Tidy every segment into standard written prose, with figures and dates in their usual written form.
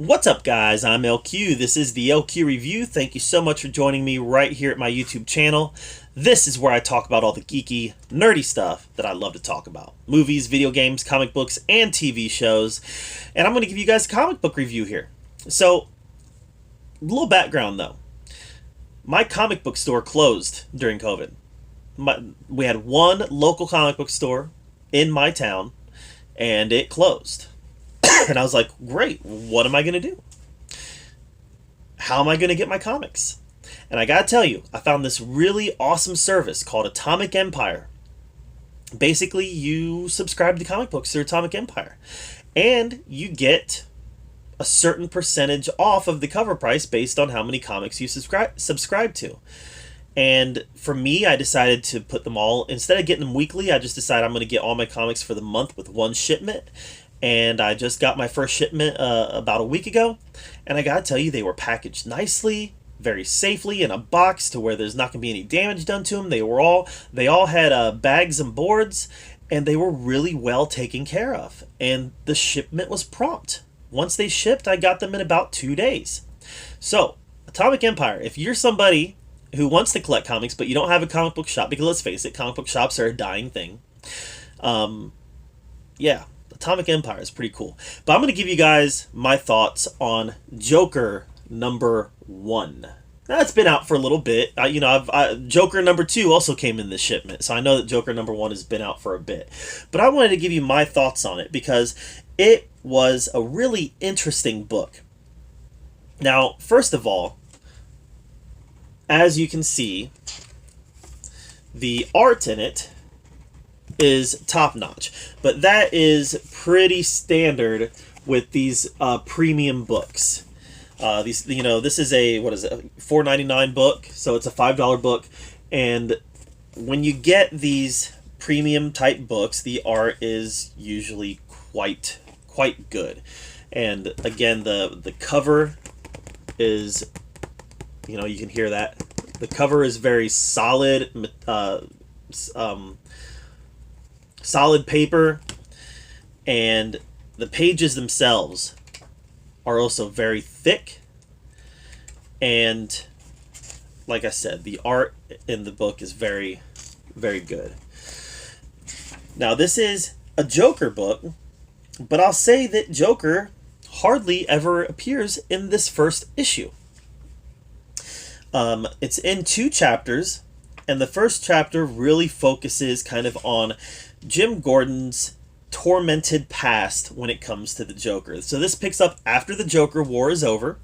What's up, guys? I'm LQ. This is the LQ Review. Thank you so much for joining me right here at my YouTube channel. This is where I talk about all the geeky, nerdy stuff that I love to talk about. Movies, video games, comic books, and TV shows. And I'm going to give you guys a comic book review here. So, a little background though. My comic book store closed during COVID. We had one local comic book store in my town, and it closed. And I was like, great, what am I going to do? How am I going to get my comics? And I got to tell you, I found this really awesome service called Atomic Empire. Basically, you subscribe to comic books through Atomic Empire, and you get a certain percentage off of the cover price based on how many comics you subscribe to. And for me, I decided to put them all, instead of getting them weekly, I just decided I'm going to get all my comics for the month with one shipment. And I just got my first shipment about a week ago, and I gotta tell you, they were packaged nicely, very safely in a box to where there's not gonna be any damage done to them. They all had bags and boards, and they were really well taken care of. And the shipment was prompt. Once they shipped, I got them in about 2 days. So, Atomic Empire, if you're somebody who wants to collect comics but you don't have a comic book shop, because let's face it, comic book shops are a dying thing. Yeah. Atomic Empire is pretty cool. But I'm going to give you guys my thoughts on Joker #1. Now, it's been out for a little bit. Joker #2 also came in this shipment, so I know that Joker #1 has been out for a bit. But I wanted to give you my thoughts on it because it was a really interesting book. Now, first of all, as you can see, the art in it is top-notch, but that is pretty standard with these premium books. This is a $4.99 book, so it's a $5 book, and when you get these premium type books, the art is usually quite good. And again, the cover is, you can hear that. The cover is very solid, solid paper, and the pages themselves are also very thick, and like I said, the art in the book is very, very good. Now, this is a Joker book, but I'll say that Joker hardly ever appears in this first issue. It's in 2 chapters, and the first chapter really focuses kind of on Jim Gordon's tormented past when it comes to the Joker. So this picks up after the Joker war is over.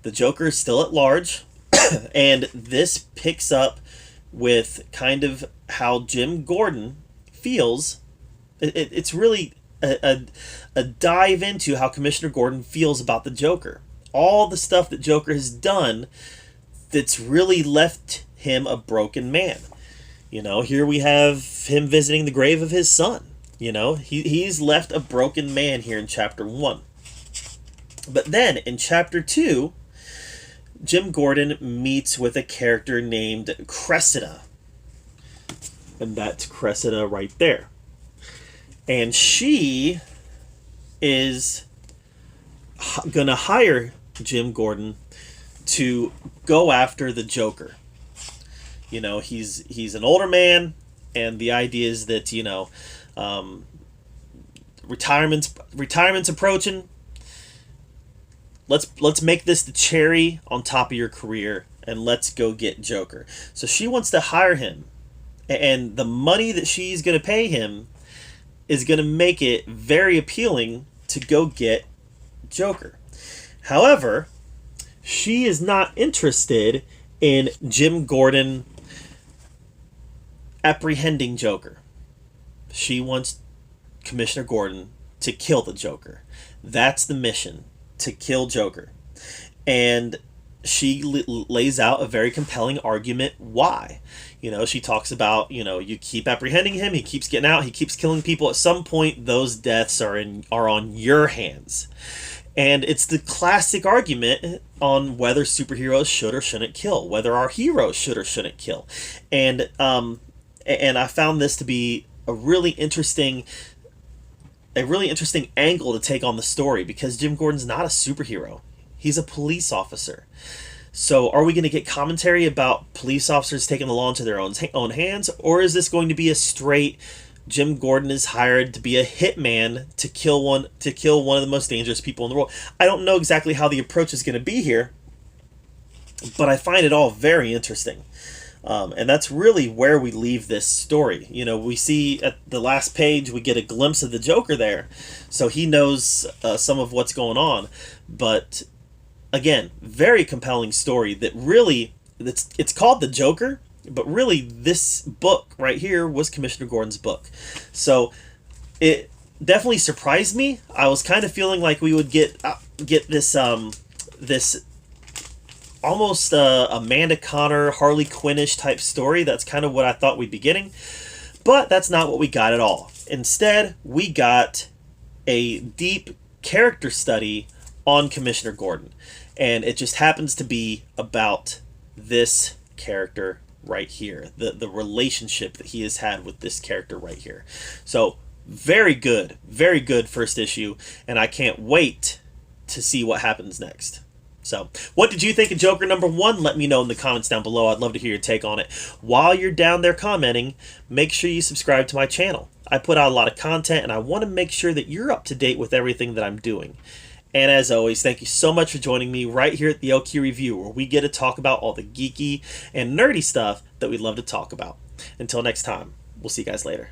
The Joker is still at large, and this picks up with kind of how Jim Gordon feels. It's really a dive into how Commissioner Gordon feels about the Joker. All the stuff that Joker has done that's really left him a broken man. Here we have him visiting the grave of his son. He's left a broken man here in chapter 1. But then in chapter 2, Jim Gordon meets with a character named Cressida. And that's Cressida right there. And she is going to hire Jim Gordon to go after the Joker. He's an older man, and the idea is that retirement's approaching. Let's make this the cherry on top of your career, and let's go get Joker. So she wants to hire him, and the money that she's going to pay him is going to make it very appealing to go get Joker. However, she is not interested in Jim Gordon apprehending Joker. She wants Commissioner Gordon to kill the Joker. That's the mission, to kill Joker. And she lays out a very compelling argument why. She talks about, you keep apprehending him, he keeps getting out, he keeps killing people. At some point, those deaths are on your hands. And it's the classic argument on whether superheroes should or shouldn't kill, whether our heroes should or shouldn't kill. And I found this to be a really interesting a really interesting angle to take on the story because Jim Gordon's not a superhero. He's a police officer. So are we going to get commentary about police officers taking the law into their own hands, or is this going to be a straight Jim Gordon is hired to be a hitman to kill one of the most dangerous people in the world? I don't know exactly how the approach is going to be here, but I find it all very interesting. And that's really where we leave this story. You know, we see at the last page, we get a glimpse of the Joker there. So he knows some of what's going on. But again, very compelling story that really, it's called The Joker, but really this book right here was Commissioner Gordon's book. So it definitely surprised me. I was kind of feeling like we would get this this almost Amanda Connor, Harley Quinn-ish type story. That's kind of what I thought we'd be getting. But that's not what we got at all. Instead, we got a deep character study on Commissioner Gordon. And it just happens to be about this character right here. The relationship that he has had with this character right here. So, very good first issue. And I can't wait to see what happens next. So, what did you think of Joker #1? Let me know in the comments down below. I'd love to hear your take on it. While you're down there commenting, make sure you subscribe to my channel. I put out a lot of content, and I want to make sure that you're up to date with everything that I'm doing. And as always, thank you so much for joining me right here at the LQ Review, where we get to talk about all the geeky and nerdy stuff that we love to talk about. Until next time, we'll see you guys later.